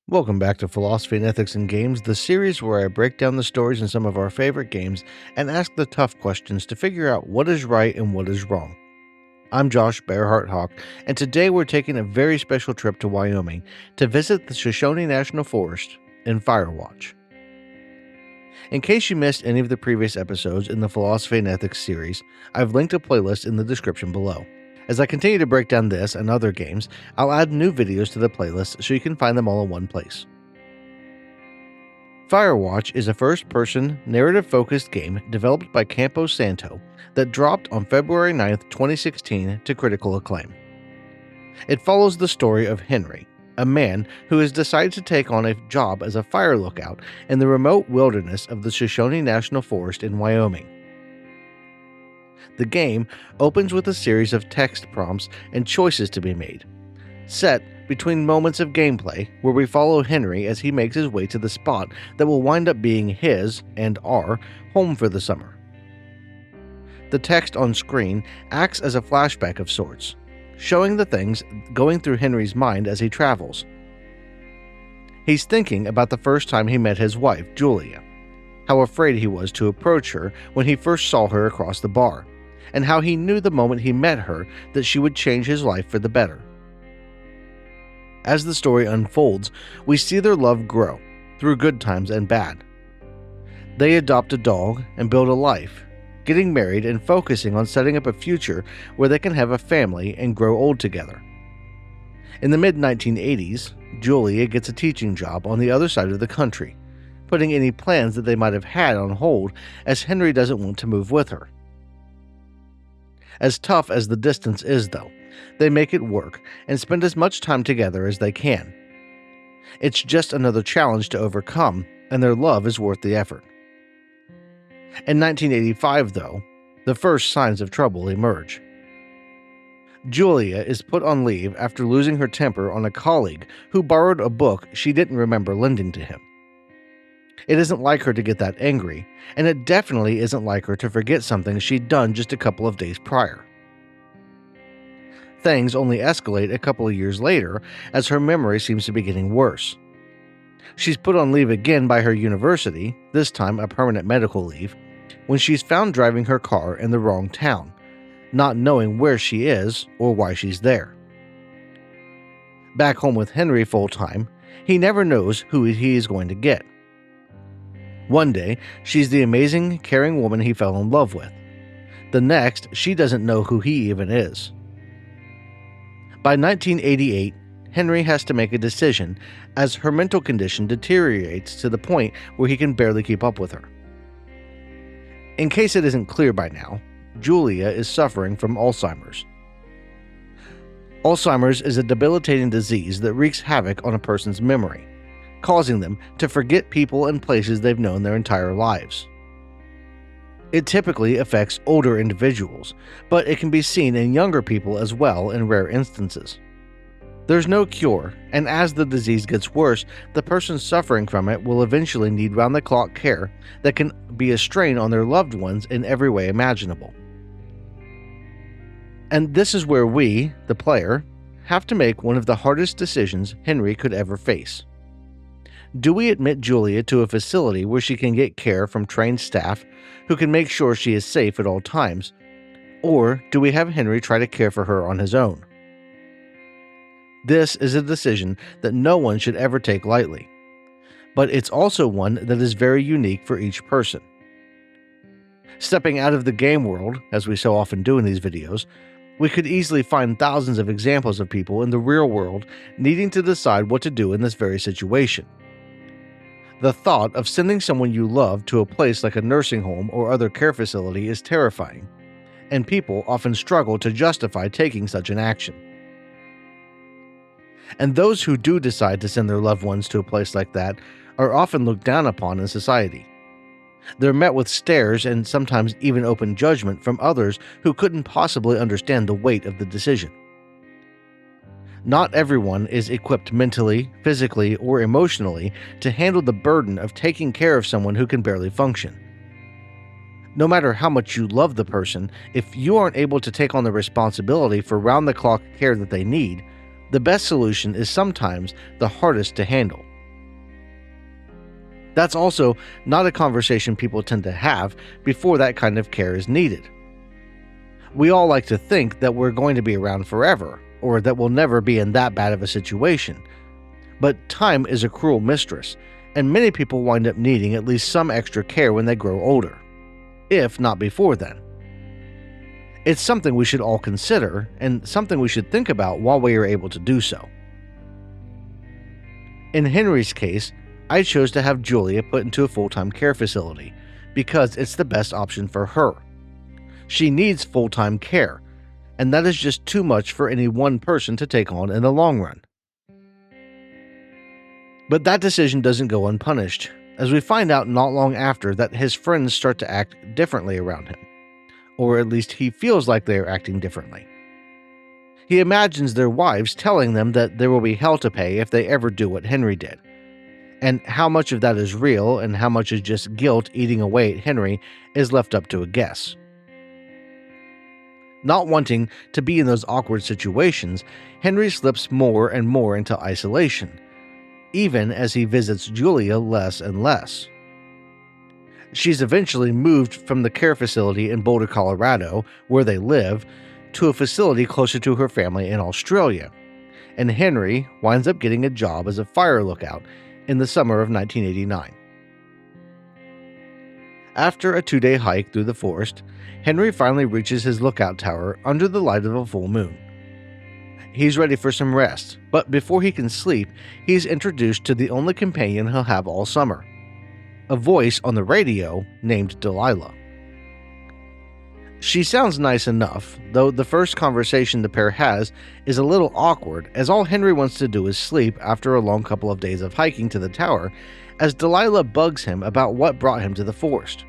Welcome back to Philosophy and Ethics in Games, the series where I break down the stories in some of our favorite games and ask the tough questions to figure out what is right and what is wrong. I'm Josh Bearheart Hawk, and today we're taking a very special trip to Wyoming to visit the Shoshone National Forest in Firewatch. In case you missed any of the previous episodes in the Philosophy and Ethics series, I've linked a playlist in the description below. As I continue to break down this and other games, I'll add new videos to the playlist so you can find them all in one place. Firewatch is a first-person, narrative-focused game developed by Campo Santo that dropped on February 9, 2016 to critical acclaim. It follows the story of Henry, a man who has decided to take on a job as a fire lookout in the remote wilderness of the Shoshone National Forest in Wyoming. The game opens with a series of text prompts and choices to be made, set between moments of gameplay where we follow Henry as he makes his way to the spot that will wind up being his and our home for the summer. The text on screen acts as a flashback of sorts, showing the things going through Henry's mind as he travels. He's thinking about the first time he met his wife, Julia, how afraid he was to approach her when he first saw her across the bar, and how he knew the moment he met her that she would change his life for the better. As the story unfolds, we see their love grow, through good times and bad. They adopt a dog and build a life, getting married and focusing on setting up a future where they can have a family and grow old together. In the mid-1980s, Julia gets a teaching job on the other side of the country, putting any plans that they might have had on hold as Henry doesn't want to move with her. As tough as the distance is, though, they make it work and spend as much time together as they can. It's just another challenge to overcome, and their love is worth the effort. In 1985, though, the first signs of trouble emerge. Julia is put on leave after losing her temper on a colleague who borrowed a book she didn't remember lending to him. It isn't like her to get that angry, and it definitely isn't like her to forget something she'd done just a couple of days prior. Things only escalate a couple of years later as her memory seems to be getting worse. She's put on leave again by her university, this time a permanent medical leave, when she's found driving her car in the wrong town, not knowing where she is or why she's there. Back home with Henry full-time, he never knows who he is going to get. One day, she's the amazing, caring woman he fell in love with. The next, she doesn't know who he even is. By 1988, Henry has to make a decision as her mental condition deteriorates to the point where he can barely keep up with her. In case it isn't clear by now, Julia is suffering from Alzheimer's. Alzheimer's is a debilitating disease that wreaks havoc on a person's memory, causing them to forget people and places they've known their entire lives. It typically affects older individuals, but it can be seen in younger people as well in rare instances. There's no cure, and as the disease gets worse, the person suffering from it will eventually need round-the-clock care that can be a strain on their loved ones in every way imaginable. And this is where we, the player, have to make one of the hardest decisions Henry could ever face. Do we admit Julia to a facility where she can get care from trained staff who can make sure she is safe at all times, or do we have Henry try to care for her on his own? This is a decision that no one should ever take lightly, but it's also one that is very unique for each person. Stepping out of the game world, as we so often do in these videos, we could easily find thousands of examples of people in the real world needing to decide what to do in this very situation. The thought of sending someone you love to a place like a nursing home or other care facility is terrifying, and people often struggle to justify taking such an action. And those who do decide to send their loved ones to a place like that are often looked down upon in society. They're met with stares and sometimes even open judgment from others who couldn't possibly understand the weight of the decision. Not everyone is equipped mentally, physically, or emotionally to handle the burden of taking care of someone who can barely function. No matter how much you love the person, if you aren't able to take on the responsibility for round-the-clock care that they need, the best solution is sometimes the hardest to handle. That's also not a conversation people tend to have before that kind of care is needed. We all like to think that we're going to be around forever, or that we'll never be in that bad of a situation. But time is a cruel mistress, and many people wind up needing at least some extra care when they grow older, if not before then. It's something we should all consider, and something we should think about while we are able to do so. In Henry's case, I chose to have Julia put into a full-time care facility because it's the best option for her. She needs full-time care, and that is just too much for any one person to take on in the long run. But that decision doesn't go unpunished, as we find out not long after that his friends start to act differently around him, or at least he feels like they are acting differently. He imagines their wives telling them that there will be hell to pay if they ever do what Henry did. And how much of that is real and how much is just guilt eating away at Henry is left up to a guess. Not wanting to be in those awkward situations, Henry slips more and more into isolation, even as he visits Julia less and less. She's eventually moved from the care facility in Boulder, Colorado, where they live, to a facility closer to her family in Australia, and Henry winds up getting a job as a fire lookout in the summer of 1989. After a 2-day hike through the forest, Henry finally reaches his lookout tower under the light of a full moon. He's ready for some rest, but before he can sleep, he's introduced to the only companion he'll have all summer, a voice on the radio named Delilah. She sounds nice enough, though the first conversation the pair has is a little awkward, as all Henry wants to do is sleep after a long couple of days of hiking to the tower, as Delilah bugs him about what brought him to the forest.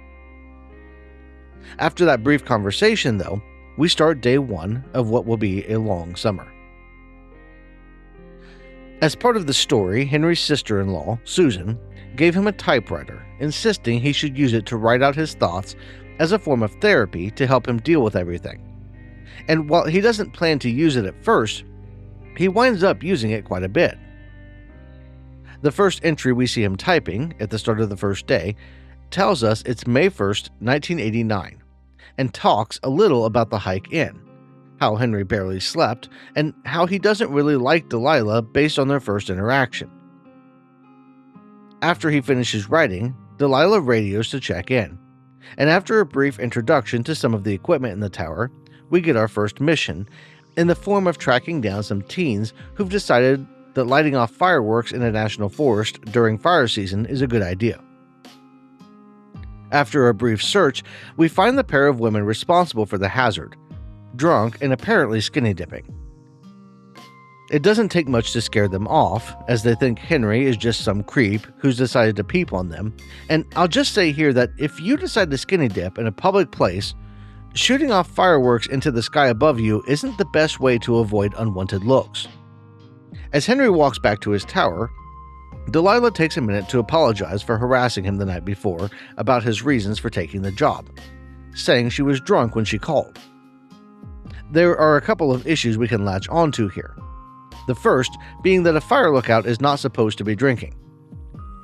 After that brief conversation, though, we start day 1 of what will be a long summer. As part of the story, Henry's sister-in-law, Susan, gave him a typewriter, insisting he should use it to write out his thoughts as a form of therapy to help him deal with everything. And while he doesn't plan to use it at first, he winds up using it quite a bit. The first entry we see him typing, at the start of the first day, tells us it's May 1st, 1989, and talks a little about the hike in, how Henry barely slept, and how he doesn't really like Delilah based on their first interaction. After he finishes writing, Delilah radios to check in, and after a brief introduction to some of the equipment in the tower, we get our first mission, in the form of tracking down some teens who've decided that lighting off fireworks in a national forest during fire season is a good idea. After a brief search, we find the pair of women responsible for the hazard, drunk and apparently skinny dipping. It doesn't take much to scare them off, as they think Henry is just some creep who's decided to peep on them, and I'll just say here that if you decide to skinny dip in a public place, shooting off fireworks into the sky above you isn't the best way to avoid unwanted looks. As Henry walks back to his tower, Delilah takes a minute to apologize for harassing him the night before about his reasons for taking the job, saying she was drunk when she called. There are a couple of issues we can latch onto here. The first being that a fire lookout is not supposed to be drinking.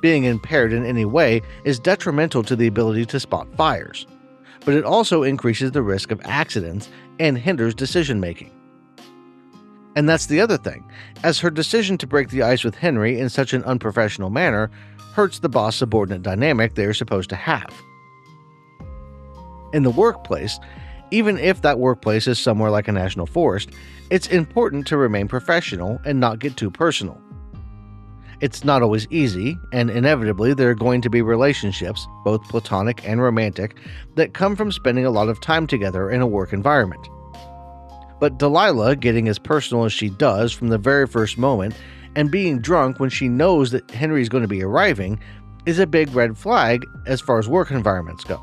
Being impaired in any way is detrimental to the ability to spot fires, but it also increases the risk of accidents and hinders decision-making. And that's the other thing, as her decision to break the ice with Henry in such an unprofessional manner hurts the boss-subordinate dynamic they are supposed to have. In the workplace, even if that workplace is somewhere like a national forest, it's important to remain professional and not get too personal. It's not always easy, and inevitably there are going to be relationships, both platonic and romantic, that come from spending a lot of time together in a work environment. But Delilah getting as personal as she does from the very first moment and being drunk when she knows that Henry is going to be arriving is a big red flag as far as work environments go.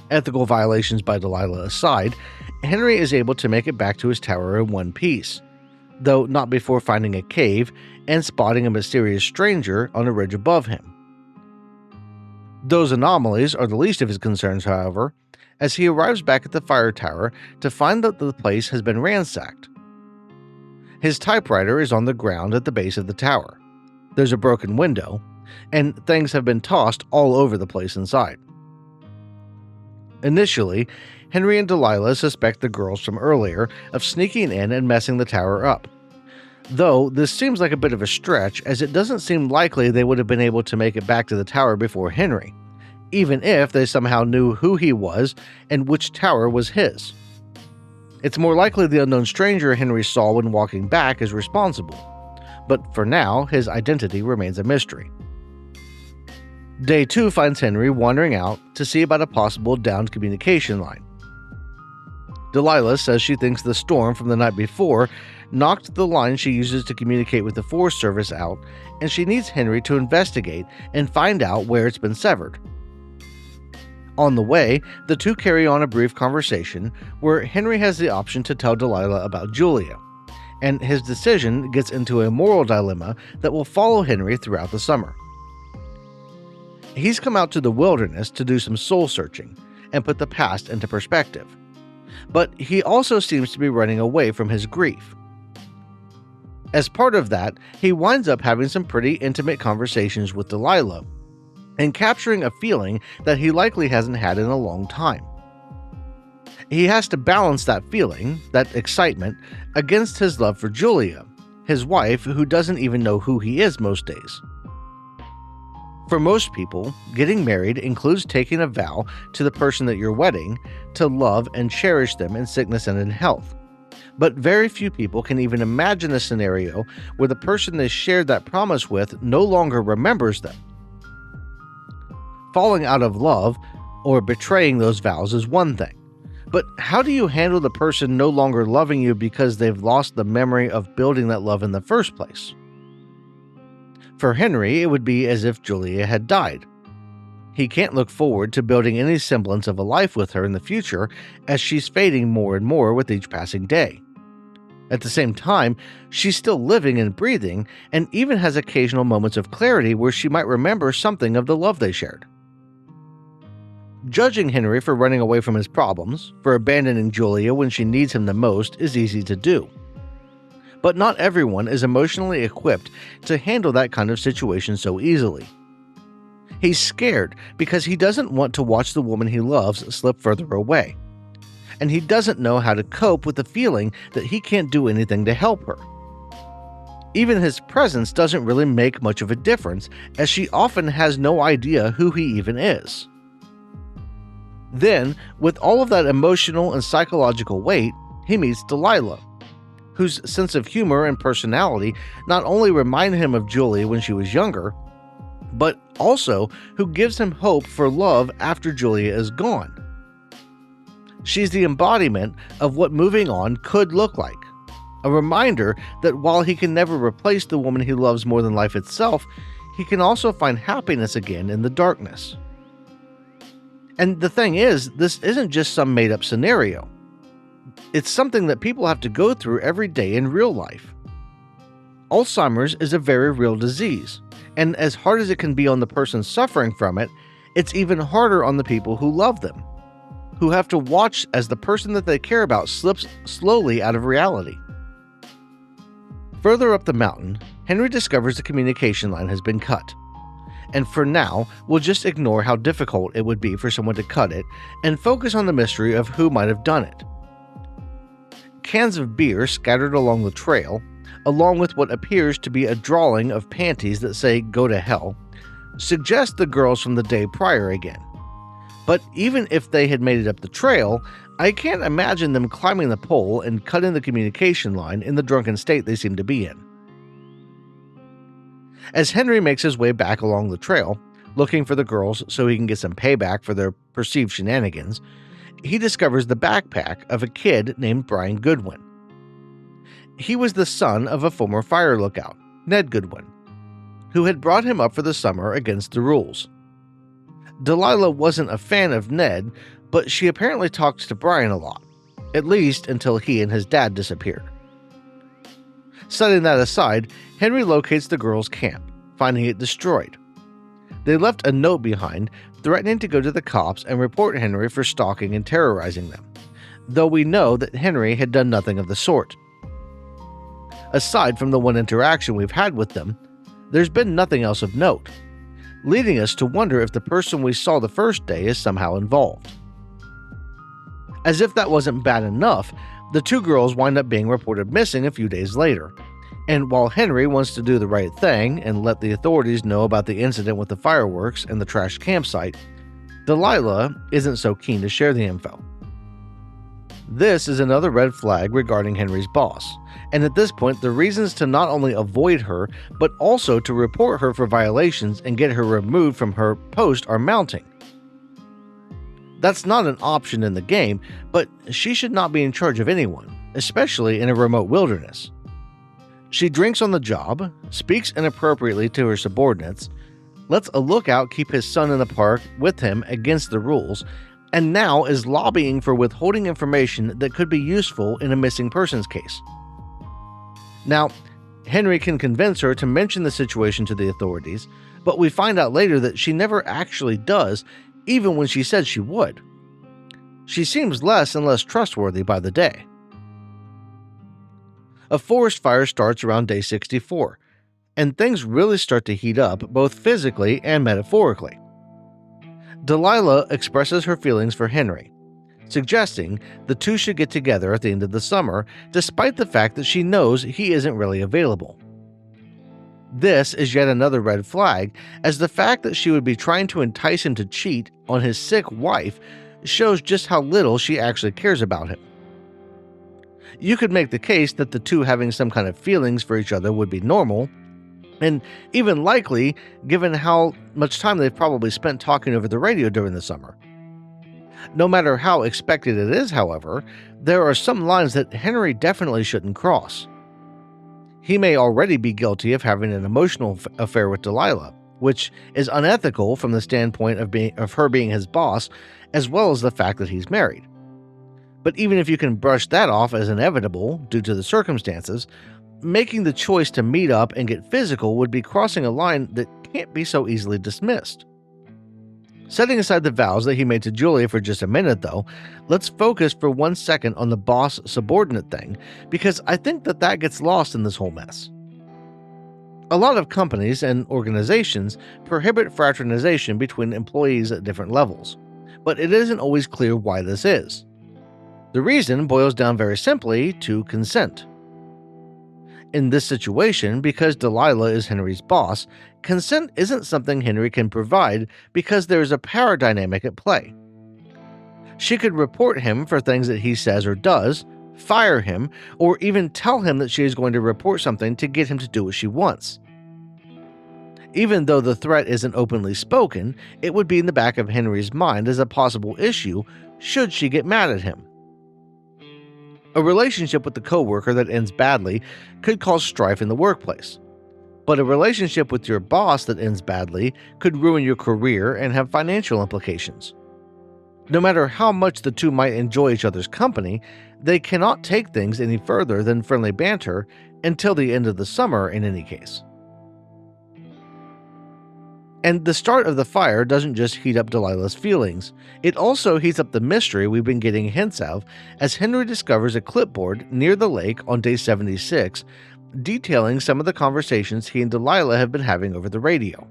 Ethical violations by Delilah aside, Henry is able to make it back to his tower in one piece, though not before finding a cave and spotting a mysterious stranger on a ridge above him. Those anomalies are the least of his concerns, however, as he arrives back at the fire tower to find that the place has been ransacked. His typewriter is on the ground at the base of the tower. There's a broken window, and things have been tossed all over the place inside. Initially, Henry and Delilah suspect the girls from earlier of sneaking in and messing the tower up. Though this seems like a bit of a stretch, as it doesn't seem likely they would have been able to make it back to the tower before Henry, even if they somehow knew who he was and which tower was his. It's more likely the unknown stranger Henry saw when walking back is responsible, but for now, his identity remains a mystery. Day 2 finds Henry wandering out to see about a possible downed communication line. Delilah says she thinks the storm from the night before knocked the line she uses to communicate with the Forest Service out, and she needs Henry to investigate and find out where it's been severed. On the way, the two carry on a brief conversation where Henry has the option to tell Delilah about Julia, and his decision gets into a moral dilemma that will follow Henry throughout the summer. He's come out to the wilderness to do some soul searching and put the past into perspective, but he also seems to be running away from his grief. As part of that, he winds up having some pretty intimate conversations with Delilah and capturing a feeling that he likely hasn't had in a long time. He has to balance that feeling, that excitement, against his love for Julia, his wife, who doesn't even know who he is most days. For most people, getting married includes taking a vow to the person that you're wedding to love and cherish them in sickness and in health. But very few people can even imagine a scenario where the person they shared that promise with no longer remembers them. Falling out of love or betraying those vows is one thing, but how do you handle the person no longer loving you because they've lost the memory of building that love in the first place? For Henry, it would be as if Julia had died. He can't look forward to building any semblance of a life with her in the future, as she's fading more and more with each passing day. At the same time, she's still living and breathing, and even has occasional moments of clarity where she might remember something of the love they shared. Judging Henry for running away from his problems, for abandoning Julia when she needs him the most, is easy to do. But not everyone is emotionally equipped to handle that kind of situation so easily. He's scared because he doesn't want to watch the woman he loves slip further away. And he doesn't know how to cope with the feeling that he can't do anything to help her. Even his presence doesn't really make much of a difference, as she often has no idea who he even is. Then, with all of that emotional and psychological weight, he meets Delilah, whose sense of humor and personality not only remind him of Julie when she was younger, but also who gives him hope for love after Julia is gone. She's the embodiment of what moving on could look like, a reminder that while he can never replace the woman he loves more than life itself, he can also find happiness again in the darkness. And the thing is, this isn't just some made-up scenario. It's something that people have to go through every day in real life. Alzheimer's is a very real disease, and as hard as it can be on the person suffering from it, it's even harder on the people who love them, who have to watch as the person that they care about slips slowly out of reality. Further up the mountain, Henry discovers the communication line has been cut. And for now, we'll just ignore how difficult it would be for someone to cut it and focus on the mystery of who might have done it. Cans of beer scattered along the trail, along with what appears to be a drawing of panties that say "Go to hell," suggest the girls from the day prior again. But even if they had made it up the trail, I can't imagine them climbing the pole and cutting the communication line in the drunken state they seem to be in. As Henry makes his way back along the trail, looking for the girls so he can get some payback for their perceived shenanigans, he discovers the backpack of a kid named Brian Goodwin. He was the son of a former fire lookout, Ned Goodwin, who had brought him up for the summer against the rules. Delilah wasn't a fan of Ned, but she apparently talked to Brian a lot, at least until he and his dad disappeared. Setting that aside, Henry locates the girls' camp, finding it destroyed. They left a note behind, threatening to go to the cops and report Henry for stalking and terrorizing them, though we know that Henry had done nothing of the sort. Aside from the one interaction we've had with them, there's been nothing else of note. leading us to wonder if the person we saw the first day is somehow involved. As if that wasn't bad enough, the two girls wind up being reported missing a few days later. And while Henry wants to do the right thing and let the authorities know about the incident with the fireworks and the trashed campsite, Delilah isn't so keen to share the info. This is another red flag regarding Henry's boss, and at this point the reasons to not only avoid her, but also to report her for violations and get her removed from her post are mounting. That's not an option in the game, but she should not be in charge of anyone, especially in a remote wilderness. She drinks on the job, speaks inappropriately to her subordinates, lets a lookout keep his son in the park with him against the rules, and now is lobbying for withholding information that could be useful in a missing persons case. Now, Henry can convince her to mention the situation to the authorities, but we find out later that she never actually does, even when she said she would. She seems less and less trustworthy by the day. A forest fire starts around day 64, and things really start to heat up both physically and metaphorically. Delilah expresses her feelings for Henry, suggesting the two should get together at the end of the summer, despite the fact that she knows he isn't really available. This is yet another red flag, as the fact that she would be trying to entice him to cheat on his sick wife shows just how little she actually cares about him. You could make the case that the two having some kind of feelings for each other would be normal, and even likely given how much time they've probably spent talking over the radio during the summer. No matter how expected it is, however, there are some lines that Henry definitely shouldn't cross. He may already be guilty of having an emotional affair with Delilah, which is unethical from the standpoint of her being his boss, as well as the fact that he's married. But even if you can brush that off as inevitable due to the circumstances, making the choice to meet up and get physical would be crossing a line that can't be so easily dismissed. Setting aside the vows that he made to Julia for just a minute, though, let's focus for 1 second on the boss-subordinate thing, because I think that gets lost in this whole mess. A lot of companies and organizations prohibit fraternization between employees at different levels, but it isn't always clear why this is. The reason boils down very simply to consent. In this situation, because Delilah is Henry's boss, consent isn't something Henry can provide because there is a power dynamic at play. She could report him for things that he says or does, fire him, or even tell him that she is going to report something to get him to do what she wants. Even though the threat isn't openly spoken, it would be in the back of Henry's mind as a possible issue should she get mad at him. A relationship with the coworker that ends badly could cause strife in the workplace, but a relationship with your boss that ends badly could ruin your career and have financial implications. No matter how much the two might enjoy each other's company, they cannot take things any further than friendly banter until the end of the summer in any case. And the start of the fire doesn't just heat up Delilah's feelings, it also heats up the mystery we've been getting hints of as Henry discovers a clipboard near the lake on day 76, detailing some of the conversations he and Delilah have been having over the radio.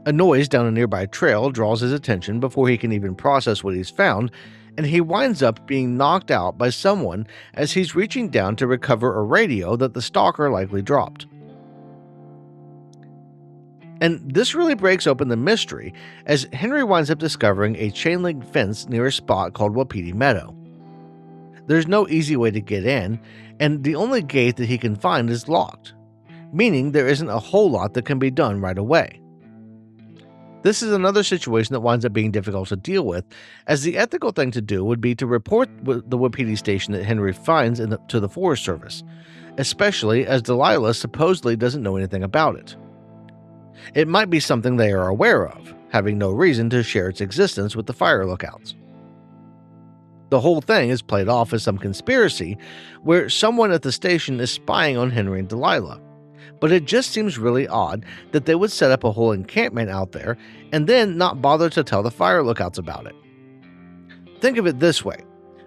A noise down a nearby trail draws his attention before he can even process what he's found, and he winds up being knocked out by someone as he's reaching down to recover a radio that the stalker likely dropped. And this really breaks open the mystery, as Henry winds up discovering a chain-link fence near a spot called Wapiti Meadow. There's no easy way to get in, and the only gate that he can find is locked, meaning there isn't a whole lot that can be done right away. This is another situation that winds up being difficult to deal with, as the ethical thing to do would be to report the Wapiti station that Henry finds to the Forest Service, especially as Delilah supposedly doesn't know anything about it. It might be something they are aware of, having no reason to share its existence with the fire lookouts. The whole thing is played off as some conspiracy where someone at the station is spying on Henry and Delilah, but it just seems really odd that they would set up a whole encampment out there and then not bother to tell the fire lookouts about it. Think of it this way.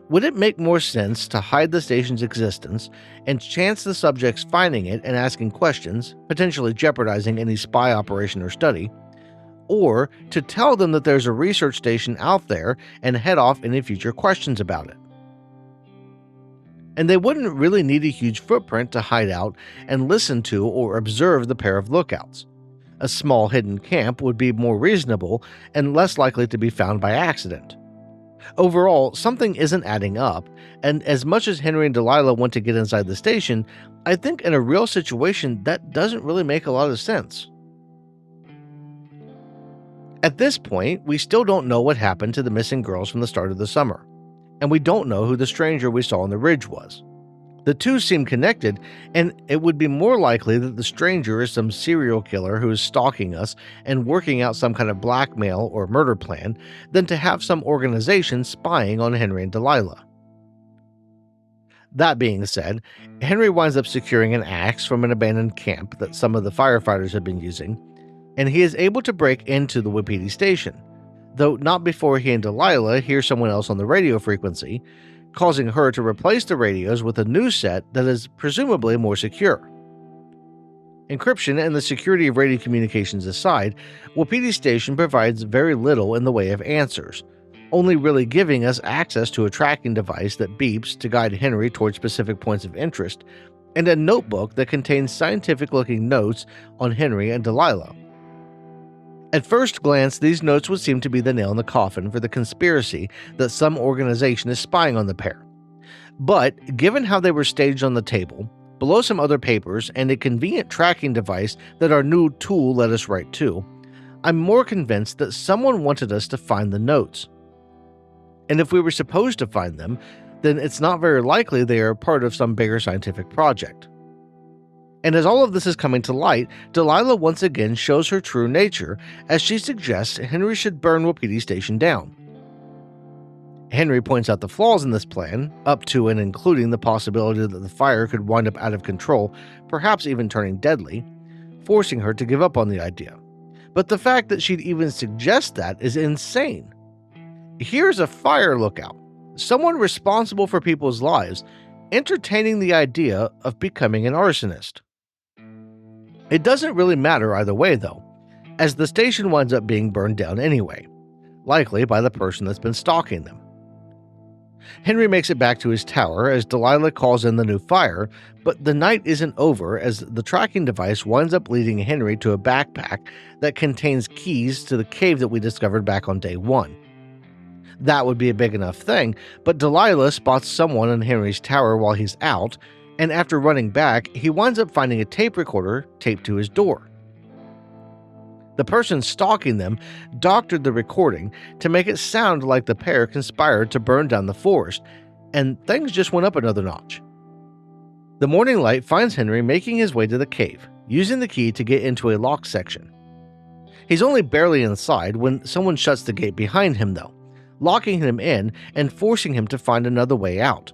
Would it make more sense to hide the station's existence and chance the subjects finding it and asking questions, potentially jeopardizing any spy operation or study, or to tell them that there's a research station out there and head off any future questions about it? And they wouldn't really need a huge footprint to hide out and listen to or observe the pair of lookouts. A small hidden camp would be more reasonable and less likely to be found by accident. Overall, something isn't adding up, and as much as Henry and Delilah want to get inside the station, I think in a real situation that doesn't really make a lot of sense. At this point, we still don't know what happened to the missing girls from the start of the summer, and we don't know who the stranger we saw on the ridge was. The two seem connected, and it would be more likely that the stranger is some serial killer who is stalking us and working out some kind of blackmail or murder plan than to have some organization spying on Henry and Delilah. That being said, Henry winds up securing an axe from an abandoned camp that some of the firefighters had been using, and he is able to break into the Wapiti station, though not before he and Delilah hear someone else on the radio frequency, causing her to replace the radios with a new set that is presumably more secure. Encryption and the security of radio communications aside, Wapiti Station provides very little in the way of answers, only really giving us access to a tracking device that beeps to guide Henry towards specific points of interest, and a notebook that contains scientific-looking notes on Henry and Delilah. At first glance, these notes would seem to be the nail in the coffin for the conspiracy that some organization is spying on the pair. But, given how they were staged on the table, below some other papers and a convenient tracking device that our new tool led us right to, I'm more convinced that someone wanted us to find the notes. And if we were supposed to find them, then it's not very likely they are part of some bigger scientific project. And as all of this is coming to light, Delilah once again shows her true nature as she suggests Henry should burn Wapiti Station down. Henry points out the flaws in this plan, up to and including the possibility that the fire could wind up out of control, perhaps even turning deadly, forcing her to give up on the idea. But the fact that she'd even suggest that is insane. Here's a fire lookout, someone responsible for people's lives, entertaining the idea of becoming an arsonist. It doesn't really matter either way, though, as the station winds up being burned down anyway, likely by the person that's been stalking them. Henry makes it back to his tower as Delilah calls in the new fire, but the night isn't over as the tracking device winds up leading Henry to a backpack that contains keys to the cave that we discovered back on day 1. That would be a big enough thing, but Delilah spots someone in Henry's tower while he's out, and after running back, he winds up finding a tape recorder taped to his door. The person stalking them doctored the recording to make it sound like the pair conspired to burn down the forest, and things just went up another notch. The morning light finds Henry making his way to the cave, using the key to get into a locked section. He's only barely inside when someone shuts the gate behind him, though, locking him in and forcing him to find another way out.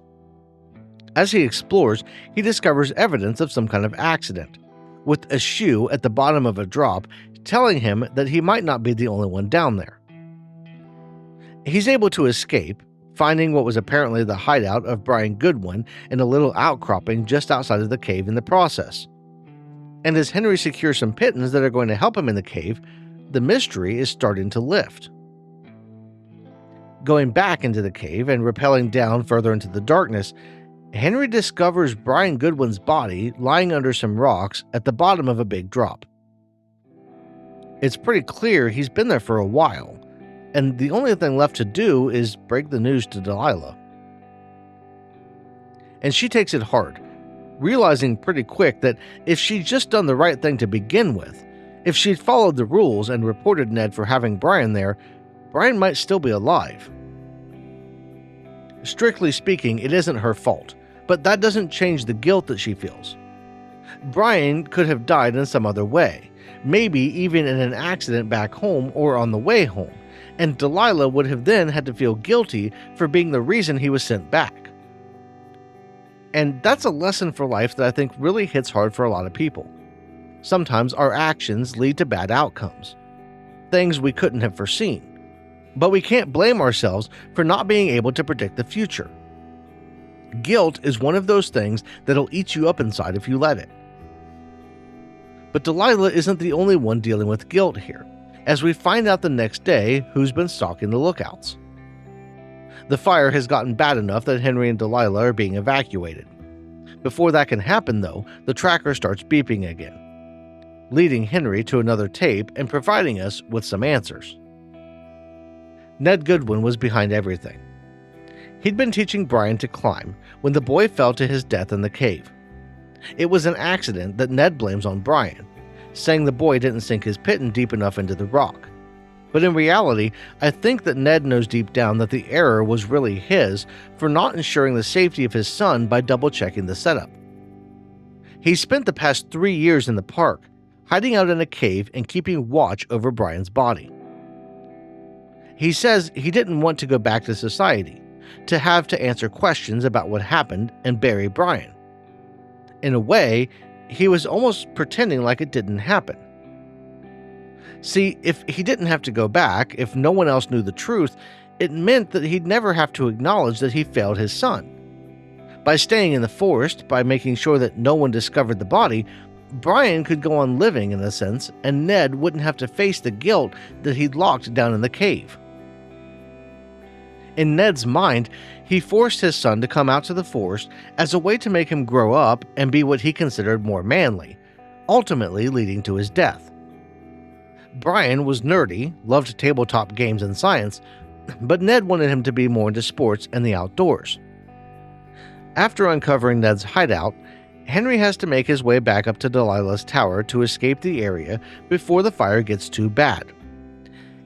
As he explores, he discovers evidence of some kind of accident, with a shoe at the bottom of a drop telling him that he might not be the only one down there. He's able to escape, finding what was apparently the hideout of Brian Goodwin in a little outcropping just outside of the cave in the process. And as Henry secures some pittance that are going to help him in the cave, the mystery is starting to lift. Going back into the cave and rappelling down further into the darkness, Henry discovers Brian Goodwin's body lying under some rocks at the bottom of a big drop. It's pretty clear he's been there for a while, and the only thing left to do is break the news to Delilah. And she takes it hard, realizing pretty quick that if she'd just done the right thing to begin with, if she'd followed the rules and reported Ned for having Brian there, Brian might still be alive. Strictly speaking, it isn't her fault, but that doesn't change the guilt that she feels. Brian could have died in some other way, maybe even in an accident back home or on the way home, and Delilah would have then had to feel guilty for being the reason he was sent back. And that's a lesson for life that I think really hits hard for a lot of people. Sometimes our actions lead to bad outcomes, things we couldn't have foreseen. But we can't blame ourselves for not being able to predict the future, Guilt is one of those things that'll eat you up inside if you let it. But Delilah isn't the only one dealing with guilt here, as we find out the next day who's been stalking the lookouts. The fire has gotten bad enough that Henry and Delilah are being evacuated. Before that can happen, though, the tracker starts beeping again, leading Henry to another tape and providing us with some answers. Ned Goodwin was behind everything. He'd been teaching Brian to climb when the boy fell to his death in the cave. It was an accident that Ned blames on Brian, saying the boy didn't sink his piton deep enough into the rock. But in reality, I think that Ned knows deep down that the error was really his for not ensuring the safety of his son by double-checking the setup. He spent the past 3 years in the park, hiding out in a cave and keeping watch over Brian's body. He says he didn't want to go back to society, to have to answer questions about what happened and bury Brian. In a way, he was almost pretending like it didn't happen. See, if he didn't have to go back, if no one else knew the truth, it meant that he'd never have to acknowledge that he failed his son. By staying in the forest, by making sure that no one discovered the body, Brian could go on living in a sense, and Ned wouldn't have to face the guilt that he'd locked down in the cave. In Ned's mind, he forced his son to come out to the forest as a way to make him grow up and be what he considered more manly, ultimately leading to his death. Brian was nerdy, loved tabletop games and science, but Ned wanted him to be more into sports and the outdoors. After uncovering Ned's hideout, Henry has to make his way back up to Delilah's tower to escape the area before the fire gets too bad.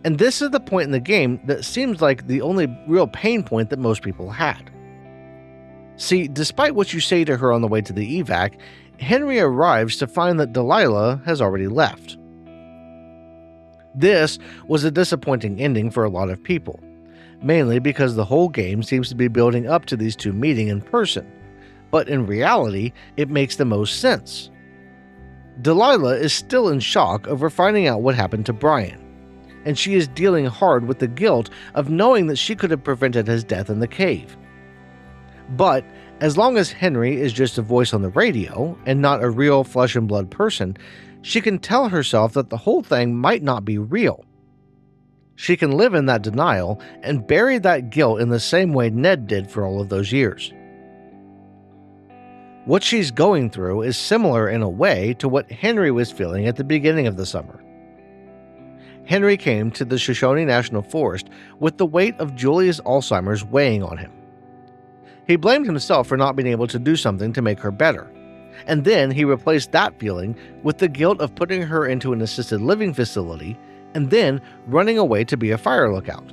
And this is the point in the game that seems like the only real pain point that most people had. See, despite what you say to her on the way to the evac, Henry arrives to find that Delilah has already left. This was a disappointing ending for a lot of people, mainly because the whole game seems to be building up to these two meeting in person, but in reality, it makes the most sense. Delilah is still in shock over finding out what happened to Brian, and she is dealing hard with the guilt of knowing that she could have prevented his death in the cave. But as long as Henry is just a voice on the radio and not a real flesh and blood person, she can tell herself that the whole thing might not be real. She can live in that denial and bury that guilt in the same way Ned did for all of those years. What she's going through is similar in a way to what Henry was feeling at the beginning of the summer. Henry came to the Shoshone National Forest with the weight of Julia's Alzheimer's weighing on him. He blamed himself for not being able to do something to make her better, and then he replaced that feeling with the guilt of putting her into an assisted living facility and then running away to be a fire lookout.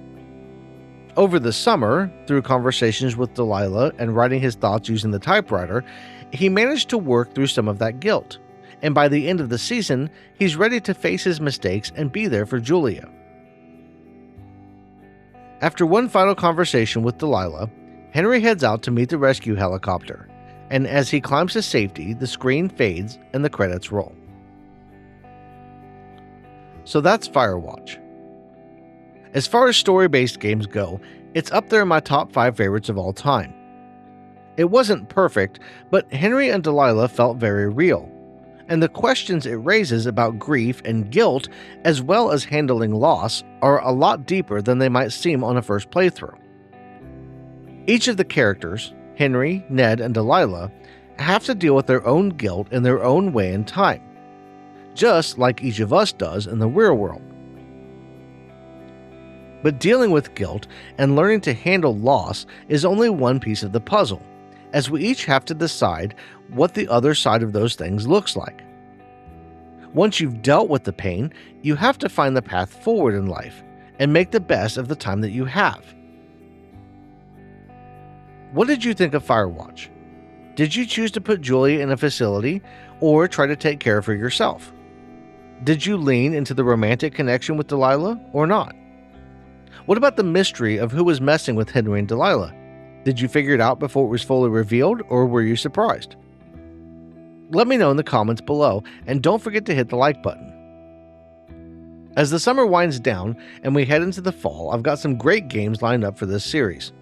Over the summer, through conversations with Delilah and writing his thoughts using the typewriter, he managed to work through some of that guilt. And by the end of the season, he's ready to face his mistakes and be there for Julia. After one final conversation with Delilah, Henry heads out to meet the rescue helicopter, and as he climbs to safety, the screen fades and the credits roll. So that's Firewatch. As far as story-based games go, it's up there in my top 5 favorites of all time. It wasn't perfect, but Henry and Delilah felt very real, and the questions it raises about grief and guilt, as well as handling loss, are a lot deeper than they might seem on a first playthrough. Each of the characters, Henry, Ned, and Delilah, have to deal with their own guilt in their own way and time, just like each of us does in the real world. But dealing with guilt and learning to handle loss is only one piece of the puzzle, as we each have to decide what the other side of those things looks like. Once you've dealt with the pain, you have to find the path forward in life and make the best of the time that you have. What did you think of Firewatch? Did you choose to put Julia in a facility or try to take care of her yourself? Did you lean into the romantic connection with Delilah or not? What about the mystery of who was messing with Henry and Delilah? Did you figure it out before it was fully revealed, or were you surprised? Let me know in the comments below, and don't forget to hit the like button. As the summer winds down and we head into the fall, I've got some great games lined up for this series.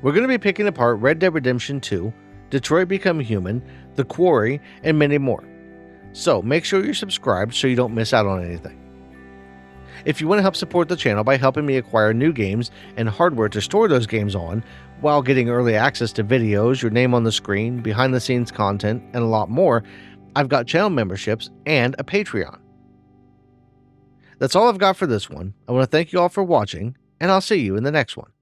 We're going to be picking apart Red Dead Redemption 2, Detroit Become Human, The Quarry, and many more. So make sure you're subscribed so you don't miss out on anything. If you want to help support the channel by helping me acquire new games and hardware to store those games on, while getting early access to videos, your name on the screen, behind the scenes content, and a lot more, I've got channel memberships and a Patreon. That's all I've got for this one. I want to thank you all for watching, and I'll see you in the next one.